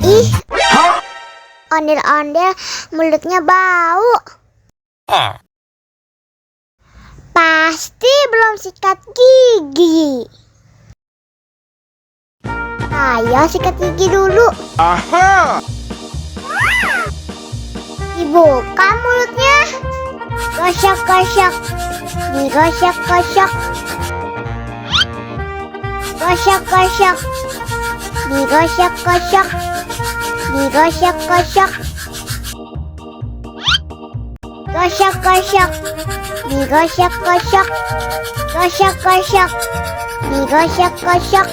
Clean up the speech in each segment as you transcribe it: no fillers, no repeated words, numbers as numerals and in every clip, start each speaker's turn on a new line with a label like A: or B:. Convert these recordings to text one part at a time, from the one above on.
A: Ih, ondel-ondel mulutnya bau. Pasti belum sikat gigi. Ayo sikat gigi dulu.
B: Aha!
A: Dibuka mulutnya. Gosok-gosok. Digosok-gosok. Gosok-gosok. Digosok-gosok. Digosok-gosok. Gosok-gosok. Digosok-gosok. Gosok-gosok. Digosok-gosok.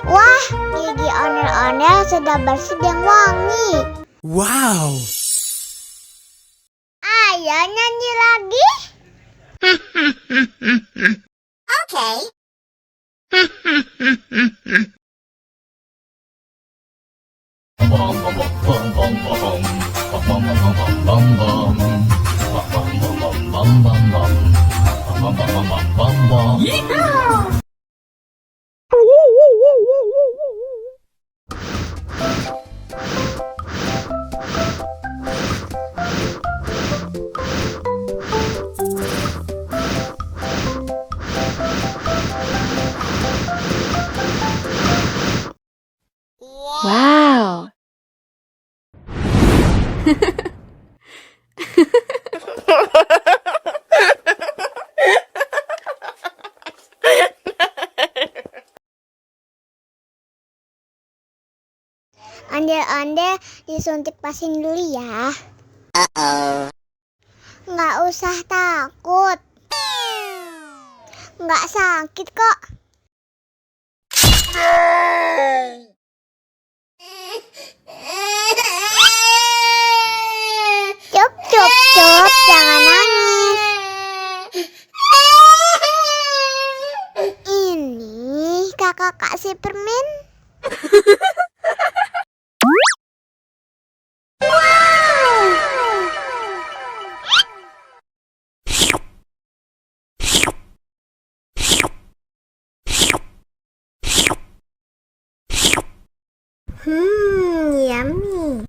A: Wah, gigi ondel-ondel sudah bersih dan wangi.
B: Wow!
A: Ayo nyanyi lagi. Oke.
C: Wow.
A: Ondel-ondel disuntik vaksin dulu ya. Nggak usah takut. Nggak sakit kok. Cup, cup, cup, jangan nangis. Ini kakak kasih permen. Yummy.